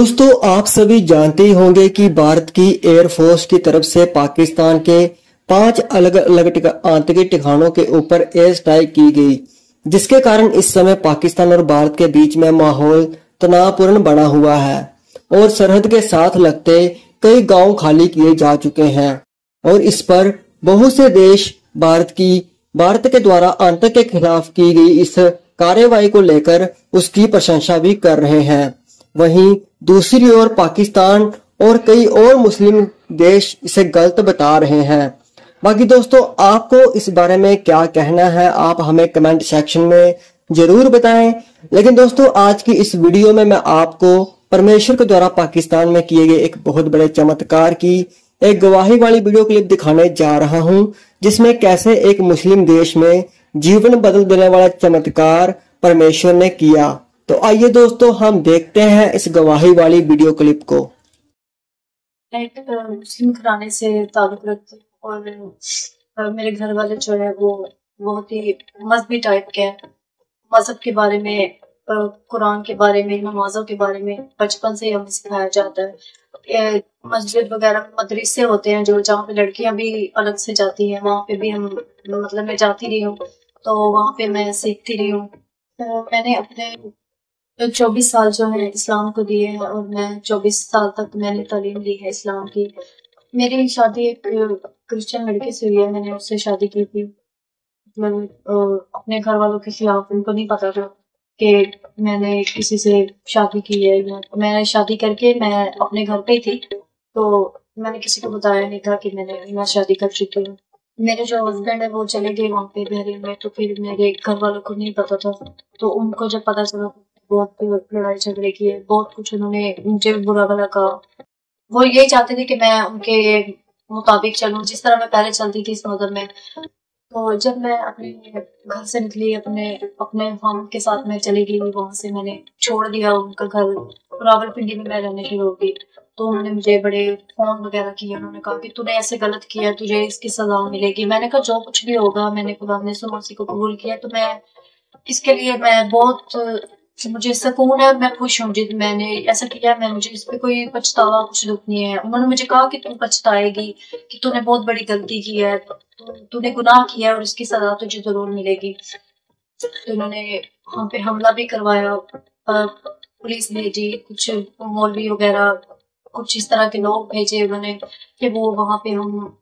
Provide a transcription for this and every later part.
दोस्तों, आप सभी जानते ही होंगे कि भारत की एयरफोर्स की तरफ से पाकिस्तान के 5 अलग अलग आतंकी ठिकानों के ऊपर एयर स्ट्राइक की गई, जिसके कारण इस समय पाकिस्तान और भारत के बीच में माहौल तनावपूर्ण बना हुआ है और सरहद के साथ लगते कई गांव खाली किए जा चुके हैं। और इस पर बहुत से देश भारत के द्वारा आतंक के खिलाफ की गई इस कार्रवाई को लेकर उसकी प्रशंसा भी कर रहे हैं। वहीं दूसरी ओर पाकिस्तान और कई और मुस्लिम देश इसे गलत बता रहे हैं। बाकी दोस्तों, आपको इस बारे में क्या कहना है, आप हमें कमेंट सेक्शन में जरूर बताएं। लेकिन दोस्तों, आज की इस वीडियो में मैं आपको परमेश्वर के द्वारा पाकिस्तान में किए गए एक बहुत बड़े चमत्कार की एक गवाही वाली वीडियो क्लिप दिखाने जा रहा हूं, जिसमें कैसे एक मुस्लिम देश में जीवन बदल देने वाला चमत्कार परमेश्वर ने किया। तो आइए दोस्तों, हम देखते हैं इस गवाही वाली वीडियो क्लिप को। एक मुस्लिम घराने से ताल्लुक रखती हूँ और मेरे घर वाले जो है वो बहुत ही मजहबी टाइप के हैं। मजहब के बारे में, कुरान के बारे में, नमाजों के बारे में बचपन से ही हमें सिखाया जाता है। मस्जिद वगैरह मदरसे होते हैं जो जहाँ पे लड़कियां भी अलग से जाती हैं, वहाँ पे भी हम मतलब मैं जाती रही हूँ, तो वहाँ पे मैं सीखती रही हूँ। तो मैंने अपने 24 साल जो है इस्लाम को दिए हैं और मैं 24 साल तक मैंने तालीम ली है इस्लाम की। मेरी शादी एक क्रिश्चियन लड़के से हुई है, मैंने उससे शादी की थी। मतलब अपने घर वालों के खिलाफ, उनको नहीं पता था कि मैंने किसी से शादी की है। मैंने शादी करके मैं अपने घर पे ही थी, तो मैंने किसी को बताया नहीं था कि मैं शादी कर चुकी हूँ। मेरे जो हस्बैंड है वो चले गए वहाँ पे बहरीन में, तो फिर मेरे घर वालों को नहीं पता था। तो उनको जब पता चला, बहुत लड़ाई झगड़े किए, बहुत कुछ उन्होंने मुझे बुरा भला कहा। वो यही चाहते थे कि मैं उनके मुताबिक चलूं, जिस तरह मैं पहले चलती थी इस मदद में। तो जब मैं अपने घर से निकली, अपने अपने हम के साथ मैं चली गई, वहां से मैंने छोड़ दिया उनका घर, रावलपिंडी में मैं रहने शुरू हो गई। तो उन्होंने मुझे बड़े फोन वगैरह किए, उन्होंने कहा कि तूने ऐसे गलत किया, तुझे इसकी सजा मिलेगी। मैंने कहा जो कुछ भी होगा, मैंने खुदा ने मसीह को कबूल किया, तो मैं इसके लिए मैं बहुत मुझे सुकून है, मैं खुश हूँ जिन मैंने ऐसा किया। मैं मुझे इस पे कोई पछतावा, कुछ दुख नहीं है। उन्होंने मुझे कहा कि तू पछताएगी, कि तूने बहुत बड़ी गलती की है, तूने गुनाह किया है और इसकी सजा तुझे जरूर मिलेगी। तो उन्होंने हम पे हमला भी करवाया, पुलिस भेजी, कुछ मौलवी वगैरह, कुछ इस तरह के लोग भेजे उन्होंने कि वो वहां पे हम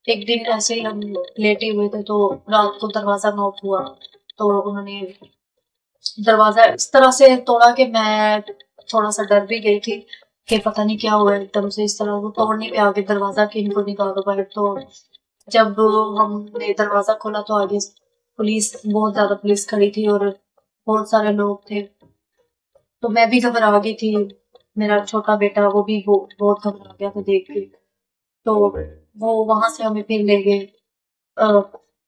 एक दिन ऐसे ही हम लेटे हुए थे, तो रात को दरवाजा नॉक हुआ, तो उन्होंने दरवाजा इस तरह से तोड़ा कि मैं थोड़ा सा डर भी गई थी कि पता नहीं क्या हुआ। एकदम से इस तरह वो तोड़ने पे आगे दरवाजा कि इनको निकालो बाहर। तो जब हमने दरवाजा खोला तो आगे बहुत ज्यादा पुलिस खड़ी थी और बहुत सारे लोग थे। तो मैं भी घबरा गई थी, मेरा छोटा बेटा वो भी बहुत घबरा गया था देख के। तो वो वहां से हमें फिर ले गए,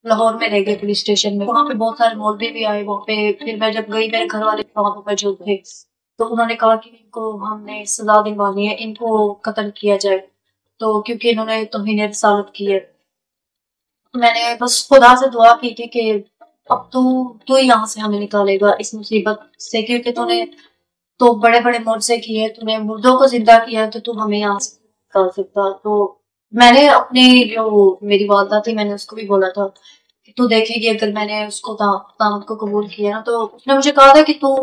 लाहौर में रह गए पुलिस स्टेशन में। वहां पे बहुत सारे मौलवी भी आए वहां पे। फिर मैं जब गई, मेरे घर वाले वहां पे मौजूद थे, तो उन्होंने कहा कि इनको हमने सजा दिलवानी है, इनको कत्ल किया जाए, तो क्योंकि इन्होंने तौहीन रिसालत की है। मैंने बस खुदा से दुआ की थी कि अब तू ही यहाँ से हमें निकालेगा इस मुसीबत से, क्योंकि तूने तो बड़े बड़े मोर्चे किए, तूने मुर्दों को जिंदा किया, तो तू हमें यहाँ से निकाल सकता। तो मैंने अपनी जो मेरी वालदा थी, मैंने उसको भी बोला था कि तू देखेगी अगर मैंने उसको दामद को कबूल किया ना। तो उसने मुझे कहा था कि तू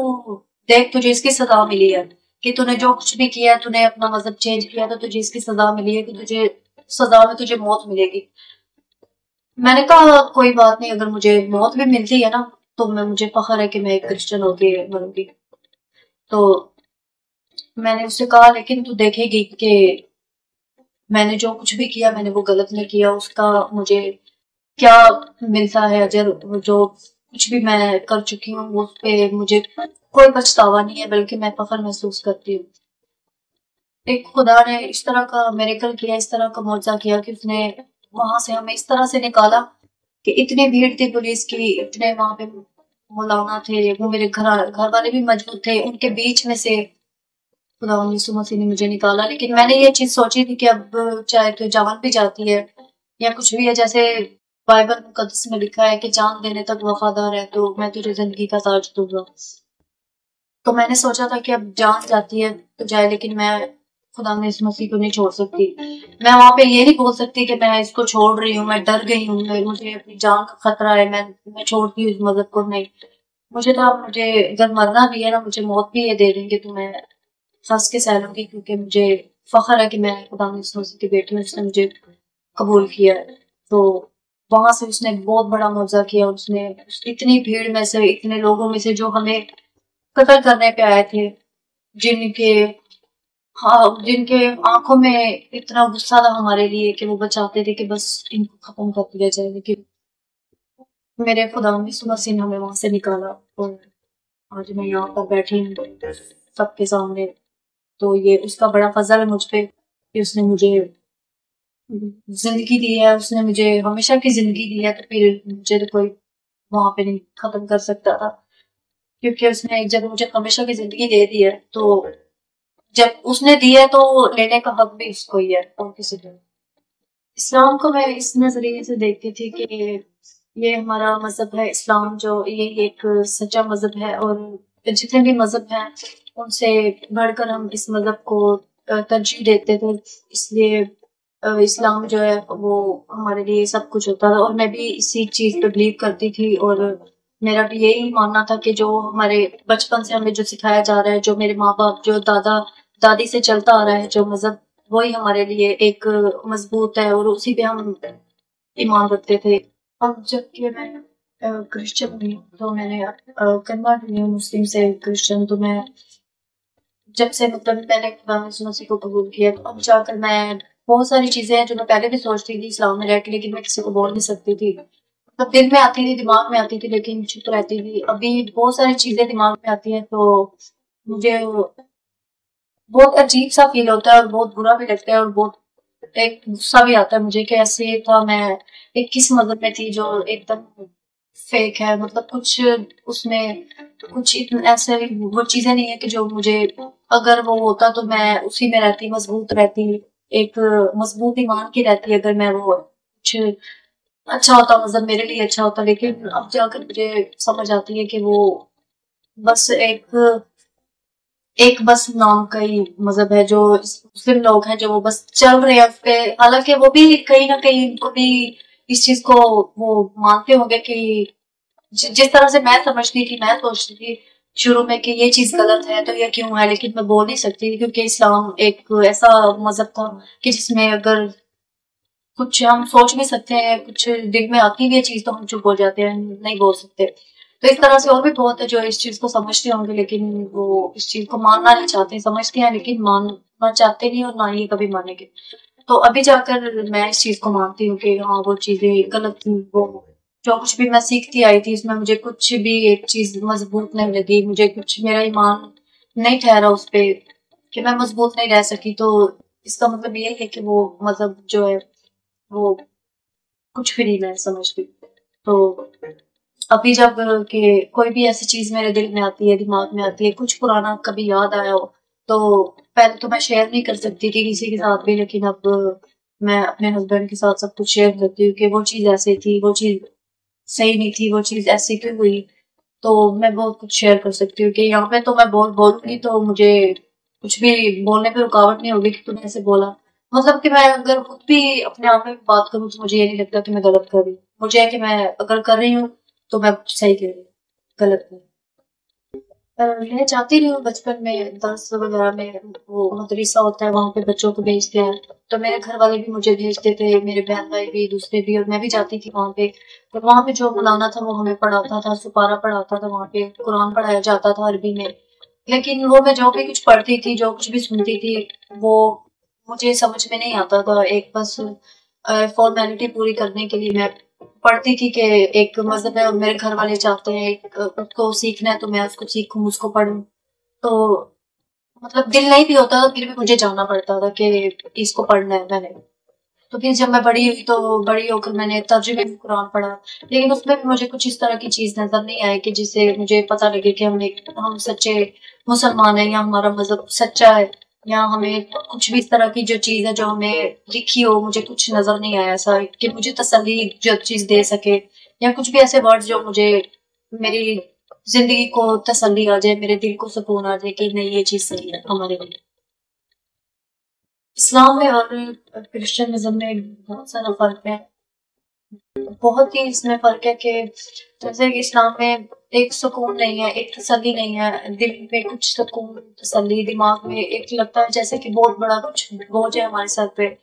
देख, तुझे इसकी सजा मिली है, कि तूने जो कुछ भी किया, तूने अपना मजहब चेंज किया, तो तुझे इसकी सजा मिली है, कि तुझे सजा में तुझे मौत मिलेगी। मैंने कहा कोई बात नहीं, अगर मुझे मौत भी मिलती है ना, तो मुझे फख्र है कि मैं एक क्रिश्चियन होके मरूंगी। तो मैंने उससे कहा लेकिन तू देखेगी कि मैंने जो कुछ भी किया, मैंने वो गलत नहीं किया, उसका मुझे क्या मिलता है अजर। जो कुछ भी मैं कर चुकी हूँ उस पे मुझे कोई पछतावा नहीं है, बल्कि मैं फख्र महसूस करती हूँ। एक खुदा ने इस तरह का मिरेकल किया, इस तरह का मौजज़ा किया कि उसने वहां से हमें इस तरह से निकाला कि इतनी भीड़ थी पुलिस की, इतने वहां पे मौलाना थे, वो मेरे घर वाले भी मौजूद थे, उनके बीच में से खुदा यीशु मसीह ने मुझे निकाला। लेकिन मैंने ये चीज सोची थी कि अब चाहे तो जान भी जाती है या कुछ भी है, जैसे बाइबल मुकद्दस में लिखा है कि जान देने तक वफादार है, तो मैं तुझे जिंदगी का ताज दूंगा। तो मैंने सोचा था कि अब जान जाती है तो जाए, लेकिन मैं खुदा ने इस मसीह को नहीं छोड़ सकती। मैं वहां पे ये नहीं बोल सकती कि मैं इसको छोड़ रही हूँ, मैं डर गई हूँ, मुझे अपनी जान का खतरा है, मैं छोड़ती हूँ इस मजहब को। नहीं, मुझे तो अब मुझे अगर मरना भी है ना, मुझे मौत भी ये दे देंगे तो मैं हंस के सह लूंगी, क्योंकि मुझे फख्र है कि मैं खुदा ने इस मसीह की बेटी हूँ, उसने मुझे कबूल किया है। तो वहां से उसने बहुत बड़ा मुआवजा किया। उसने इतनी भीड़ में से, इतने लोगों में से जो हमें कत्ल करने पे आए थे, जिनके हाँ, जिनके आंखों में इतना गुस्सा था हमारे लिए कि वो बचाते थे कि बस इनको खत्म कर दिया जाए, लेकिन मेरे खुदा ने यीशु मसीह ने हमें वहां से निकाला और आज मैं यहाँ पर बैठी हूँ सबके सामने। तो ये उसका बड़ा फजल है मुझ पे कि उसने मुझे जिंदगी दी है, उसने मुझे हमेशा की जिंदगी दी है, तो फिर मुझे तो कोई वहां पे नहीं खत्म कर सकता था, क्योंकि उसने जब मुझे हमेशा की जिंदगी दे दी है, तो जब उसने दी है तो लेने का हक भी उसको ही है और किसी को नहीं। इस्लाम को मैं इस नजरिए से देखती थी कि ये हमारा मजहब है इस्लाम, जो ये एक सच्चा मजहब है, और जितने भी मजहब हैं उनसे बढ़कर हम इस मजहब को तरजीह देते थे। इसलिए इस्लाम जो है वो हमारे लिए सब कुछ होता था, और मैं भी इसी चीज पे बिलीव करती थी। और मेरा भी यही मानना था कि जो हमारे बचपन से हमें जो सिखाया जा रहा है, जो मेरे माँ बाप, जो दादा दादी से चलता आ रहा है जो मजहब, वही हमारे लिए एक मजबूत है, और उसी पे हम ईमान रखते थे। अब जबकि मैं क्रिश्चियन हुई, तो मैंने कन्वर्ट हुई हूँ मुस्लिम से क्रिश्चियन। तो मैं जब से मतलब मैंने खुदा यीशु मसीह को कबूल किया, तो अब जाकर मैं बहुत सारी चीजें हैं जो मैं पहले भी सोचती थी इस्लाम में रह के, लेकिन मैं किसी को बोल नहीं सकती थी। मतलब दिल में आती थी, दिमाग में आती थी, लेकिन चुप रहती थी। अभी बहुत सारी चीजें दिमाग में आती हैं, तो मुझे बहुत अजीब सा फील होता है और बहुत बुरा भी लगता है, और बहुत एक गुस्सा भी आता है मुझे कि ऐसे था मैं एक किस मदद में थी जो एकदम फेक है। मतलब कुछ उसमें कुछ इतने ऐसे वो चीजें नहीं है कि जो मुझे, अगर वो होता तो मैं उसी में रहती, मजबूत रहती, एक मजबूत ईमान की रहती, अगर मैं वो कुछ अच्छा होता, मतलब मेरे लिए अच्छा होता। लेकिन अब जाकर मुझे समझ आती है कि वो बस एक एक बस नाम का ही मजहब है, जो मुस्लिम लोग हैं जो वो बस चल रहे हैं उस पे। हालांकि वो भी कहीं ना कहीं उनको भी इस चीज को वो मानते होंगे कि जिस तरह से मैं समझती थी, मैं सोचती थी शुरू में कि ये चीज गलत है तो ये क्यों है, लेकिन मैं बोल नहीं सकती थी, क्योंकि इस्लाम एक ऐसा मजहब था कि जिसमें अगर कुछ हम सोच भी सकते हैं, कुछ दिल में आती भी है चीज, तो हम चुप हो जाते हैं, नहीं बोल सकते। तो इस तरह से और भी बहुत है जो इस चीज को समझते होंगे, लेकिन वो इस चीज को मानना नहीं चाहते, समझते हैं लेकिन मानना चाहते नहीं, और ना ही कभी मानेंगे। तो अभी जाकर मैं इस चीज को मानती हूँ कि हाँ वो चीजें गलत थी। वो जो कुछ भी मैं सीखती आई थी इसमें मुझे कुछ भी एक चीज मजबूत नहीं लगी, मुझे कुछ मेरा ईमान नहीं ठहरा उस पे कि मैं मजबूत नहीं रह सकी। तो इसका मतलब ये है कि वो मजहब जो है वो कुछ भी नहीं मैं समझती। तो अभी जब कि कोई भी ऐसी चीज मेरे दिल में आती है, दिमाग में आती है, कुछ पुराना कभी याद आया हो, तो पहले तो मैं शेयर नहीं कर सकती थी किसी के साथ भी, लेकिन अब मैं अपने हस्बैंड के साथ सब कुछ शेयर करती हूँ कि वो चीज ऐसी थी, वो चीज सही नहीं थी, वो चीज ऐसी क्यों हुई। तो मैं बहुत कुछ शेयर कर सकती हूँ कि यहाँ पे तो मैं बहुत बोलूंगी तो मुझे कुछ भी बोलने पे रुकावट नहीं होगी कि तुमने ऐसे बोला। मतलब कि मैं अगर खुद भी अपने आप में बात करूँ तो मुझे ये नहीं लगता कि मैं गलत कर रही हूँ। मुझे है कि मैं अगर कर रही हूँ तो मैं सही कह रही हूँ, गलत नहीं। मैं चाहती रही हूँ बचपन में दर्स वगैरह में, वो मदरसा होता है वहां पे बच्चों को भेजते हैं, तो मेरे घर वाले भी मुझे भेजते थे, मेरे बहन भाई भी, दूसरे भी, और मैं भी जाती थी वहां पे। और वहां पे जो मौलाना था वो हमें पढ़ाता था, सुपारा पढ़ाता था, वहां पे कुरान पढ़ाया जाता था अरबी में। लेकिन वो मैं जो भी कुछ पढ़ती थी, जो कुछ भी सुनती थी, वो मुझे समझ में नहीं आता था। एक बस फॉर्मेलिटी पूरी करने के लिए मैं पढ़ती थी कि एक मजहब है और मेरे घर वाले चाहते हैं उसको सीखना है तो मैं उसको सीखूं, उसको पढूं। तो मतलब दिल नहीं भी होता था, फिर भी मुझे जाना पड़ता था कि इसको पढ़ना है मैंने। तो फिर जब मैं बड़ी हुई तो बड़ी होकर मैंने तर्जुमे में कुरान पढ़ा, लेकिन उसमें भी मुझे कुछ इस तरह की चीज नजर नहीं आई कि जिससे मुझे पता लगे कि हम सच्चे मुसलमान हैं, या हमारा मजहब सच्चा है, या हमें कुछ भी इस तरह की जो चीज है जो हमें लिखी हो, मुझे कुछ नजर नहीं आया ऐसा कि मुझे तसल्ली जो चीज दे सके, या कुछ भी ऐसे वर्ड जो मुझे मेरी जिंदगी को तसल्ली आ जाए, मेरे दिल को सुकून आ जाए कि नहीं ये चीज सही है हमारे लिए। इस्लाम में और क्रिश्चियनिज्म में बहुत सारा फर्क है। बहुत ही इसमें फर्क है कि जैसे कि इस्लाम में एक सुकून नहीं है, एक तसल्ली नहीं है, दिल में कुछ सुकून तसल्ली, दिमाग में एक लगता है जैसे कि बहुत बड़ा कुछ बोझ है हमारे सर पे।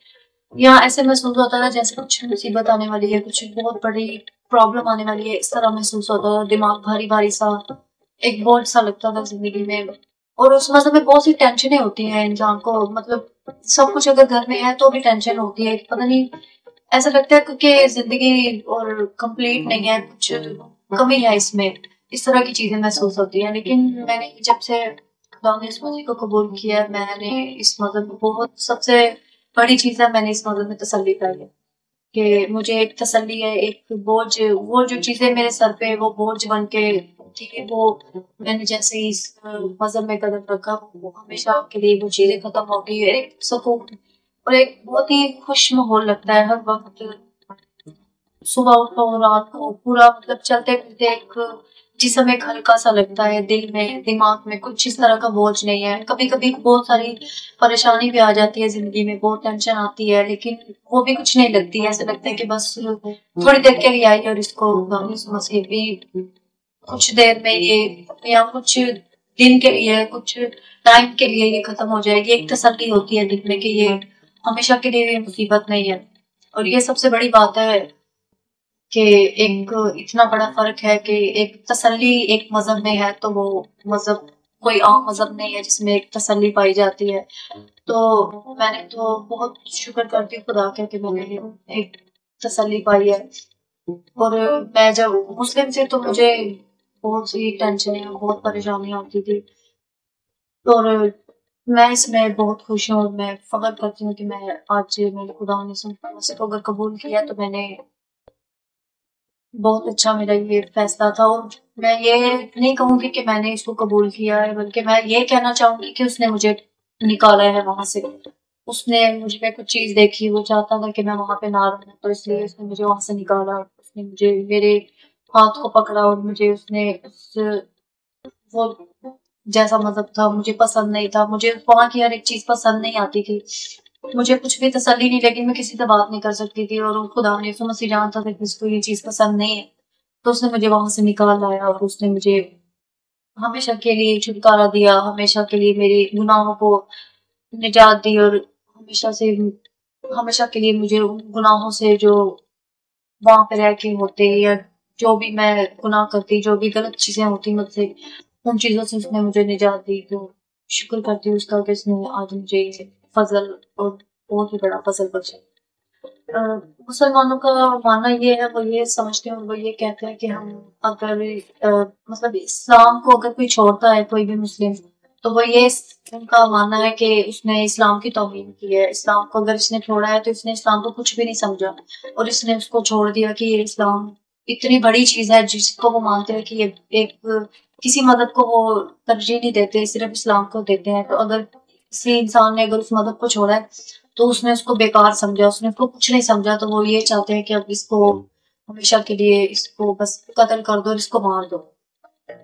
यहाँ ऐसे महसूस होता था जैसे कुछ मुसीबत आने वाली है, कुछ बहुत बड़ी प्रॉब्लम आने वाली है, इस तरह महसूस होता था। दिमाग भारी भारी सा, एक बोझ सा लगता था जिंदगी में। और उस मौसम में बहुत सी टेंशनें होती हैं इंसान को, मतलब सब कुछ अगर घर में है तो भी टेंशन होती है, पता नहीं ऐसा लगता है क्योंकि जिंदगी और कंप्लीट नहीं है, कुछ कमी है इसमें, इस तरह की चीजें महसूस होती हैं। लेकिन मैंने जब से खुदा ने इस मसीह को कबूल किया, मैंने इस मजहब में बहुत सबसे बड़ी चीज है, मैंने इस मजहब में तसल्ली पाई है कि मुझे एक तसल्ली है, एक बोझ, वो जो चीजें मेरे सर पे वो बोझ बन के थी, वो मैंने जैसे ही इस मजहब में कदम रखा वो हमेशा के लिए वो चीजें खत्म हो गई है। एक सुकून और एक बहुत ही खुश माहौल लगता है हर वक्त, सुबह उठो रात को पूरा, मतलब चलते फिरते एक जिसम एक हल्का सा लगता है, दिल में दिमाग में कुछ इस तरह का बोझ नहीं है। कभी कभी बहुत सारी परेशानी भी आ जाती है जिंदगी में, बहुत टेंशन आती है, लेकिन वो भी कुछ नहीं लगती है, ऐसा लगता है कि बस थोड़ी देर के लिए आई और इसको मसीह भी कुछ देर में ये, या कुछ दिन के लिए, कुछ टाइम के लिए ये खत्म हो जाएगी। एक तसल्ली होती है दिल में कि ये हमेशा के लिए मुसीबत नहीं है। और ये सबसे बड़ी बात है कि एक इतना बड़ा फर्क है कि एक तसल्ली एक मजहब में है तो वो मजहब कोई आम मजहब नहीं है जिसमें एक तसल्ली पाई जाती है। तो मैंने तो बहुत शुक्र करती हूँ खुदा का कि मैंने एक तसल्ली पाई है। और मैं जब मुस्लिम थी तो मुझे बहुत सी टेंशन बहुत परेशानियां होती थी, और मैं इसमें बहुत खुश हूँ और मैं फख्र करती हूँ कि मैं आज मैंने खुदा ने मुझसे अगर कबूल किया तो मैंने बहुत अच्छा मेरा ये फैसला था। और मैं ये नहीं कहूंगी कि मैंने इसको कबूल किया है, बल्कि मैं ये कहना चाहूंगी कि उसने मुझे निकाला है वहां से। उसने मुझ में कुछ चीज देखी, वो चाहता था कि मैं वहां पे ना रहूं, तो इसलिए उसने मुझे वहां से निकाला। उसने मुझे मेरे हाथ को पकड़ा और मुझे उसने उस वो जैसा मजहब था मुझे पसंद नहीं था, मुझे वहां की हर एक चीज पसंद नहीं आती थी, मुझे कुछ भी तसल्ली नहीं लगी, मैं किसी से बात नहीं कर सकती थी। और खुदा ने यीशु मसीह जानता था कि इसको ये चीज पसंद नहीं है, तो उसने मुझे वहां से निकाल लाया और उसने मुझे हमेशा के लिए छुटकारा दिया, हमेशा के लिए मेरे गुनाहों को निजात दी, और हमेशा से हमेशा के लिए मुझे उन गुनाहों से जो वहां पे रह के होते, या जो भी मैं गुनाह करती, जो भी गलत चीजें होती मुझसे, उन चीजों से उसने मुझे निजात दी। तो शुक्र करती हूँ उसका कि उसने आज मुझे ये फजल, और बहुत ही बड़ा फजल बख्शा। अ, मुसलमानों का मानना ये है, वो ये समझते हैं और वो ये कहते हैं कि हम अगर मतलब इस्लाम को अगर कोई छोड़ता है, कोई भी मुस्लिम, तो वो ये उनका मानना है कि उसने इस्लाम की तौहीन की है। इस्लाम को अगर इसने छोड़ा है तो इसने इस्लाम को कुछ भी नहीं समझा, और इसने उसको छोड़ दिया कि ये इस्लाम इतनी बड़ी चीज है जिसको वो मानते हैं कि ये एक किसी मदद को वो तरजीह नहीं देते, सिर्फ इस्लाम को देते हैं। तो अगर किसी इंसान ने अगर उस मदद को छोड़ा है तो उसने उसको बेकार समझा, उसने उसको कुछ नहीं समझा, तो वो ये चाहते हैं कि अब इसको हमेशा के लिए इसको बस कत्ल कर दो और इसको मार दो।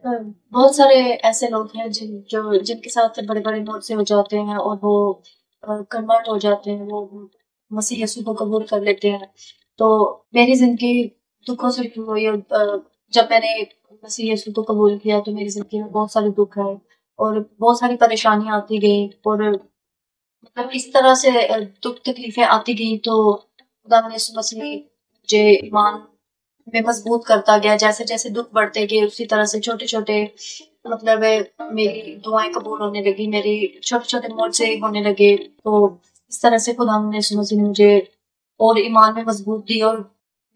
बहुत सारे ऐसे लोग हैं जिनके साथ बड़े बड़े मौत हो जाते हैं और वो कन्वर्ट हो जाते हैं, वो मसीह यीशु को कबूल कर लेते हैं। तो मेरी जिंदगी दुखों से शुरू हुई, और जब मैंने मसीह यीशु को कबूल किया तो मेरी जिंदगी में बहुत सारे दुख आए और बहुत सारी परेशानियां आती गई, और मतलब इस तरह से दुख तकलीफें आती गई, तो खुदा ने यीशु मसीह मुझे ईमान में मजबूत करता गया। जैसे जैसे दुख बढ़ते गए उसी तरह से छोटे छोटे, मतलब मेरी दुआएं कबूल होने लगी, मेरी छोटे छोटे मोर्चे होने लगे। तो इस तरह से खुदा ने यीशु मसीह ने मुझे और ईमान में मजबूत दी, और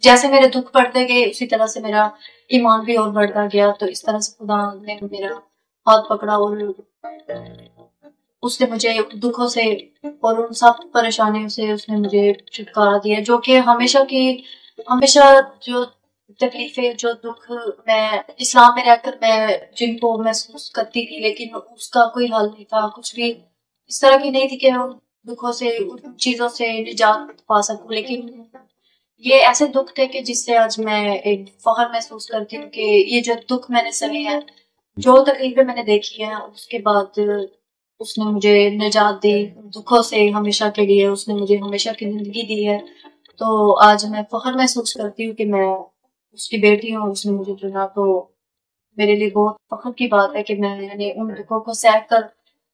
जैसे मेरे दुख बढ़ते गए उसी तरह से मेरा ईमान भी और बढ़ता गया। तो इस तरह से खुदा ने मेरा हाथ पकड़ा और उसने मुझे दुखों से और उन सब परेशानियों से उसने मुझे छुटकारा दिया, जो कि हमेशा जो तकलीफें, जो दुख मैं इस्लाम में रहकर मैं जिनको महसूस करती थी, लेकिन उसका कोई हल नहीं था, कुछ भी इस तरह की नहीं थी कि मैं उन दुखों से, उन चीजों से निजात पा सकूं। लेकिन ये ऐसे दुख थे कि जिससे आज मैं एक फख्र महसूस करती हूँ कि ये जो दुख मैंने सहे हैं, जो तकलीफें मैंने देखी हैं, उसके बाद उसने मुझे निजात दी दुखों से हमेशा के लिए। उसने मुझे हमेशा की जिंदगी दी है। तो आज मैं फख्र महसूस करती हूँ कि मैं उसकी बेटी हूँ, उसने मुझे चुना। तो मेरे लिए बहुत फख्र की बात है कि मैंने उन दुखों को सह कर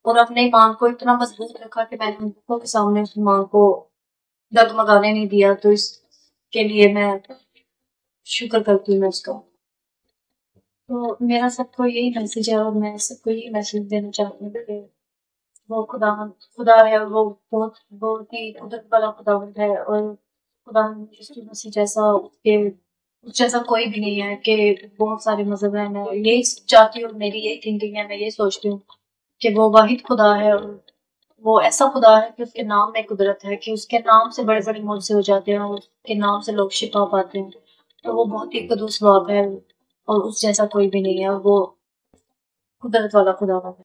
और अपने ईमान को इतना मजबूत रखा कि मैंने उन दुखों के सामने उस ईमान को डगमगाने नहीं दिया। तो इसके लिए मैं शुक्र करती हूँ मैं उसका। तो मेरा सबको यही मैसेज है और मैं सबको यही मैसेज देना चाहती हूँ कि वो खुदा है और वो बहुत बहुत ही कुदरत वाला खुदावंद है। और खुदा यीशु मसीह जैसा उसके उस जैसा कोई भी नहीं है कि बहुत सारे मजहब है। मैं यही चाहती हूँ, मेरी यही थिंकिंग है, मैं ये सोचती हूँ कि वो वाहिद खुदा है और वो ऐसा खुदा है कि उसके नाम में कुदरत है, कि उसके नाम से बड़े बड़े मुझसे हो जाते हैं और उसके नाम से लोग शिफा पाते हैं। तो वो बहुत ही कदूस बाप है और उस जैसा कोई भी नहीं है और वो कुदरत वाला खुदा है।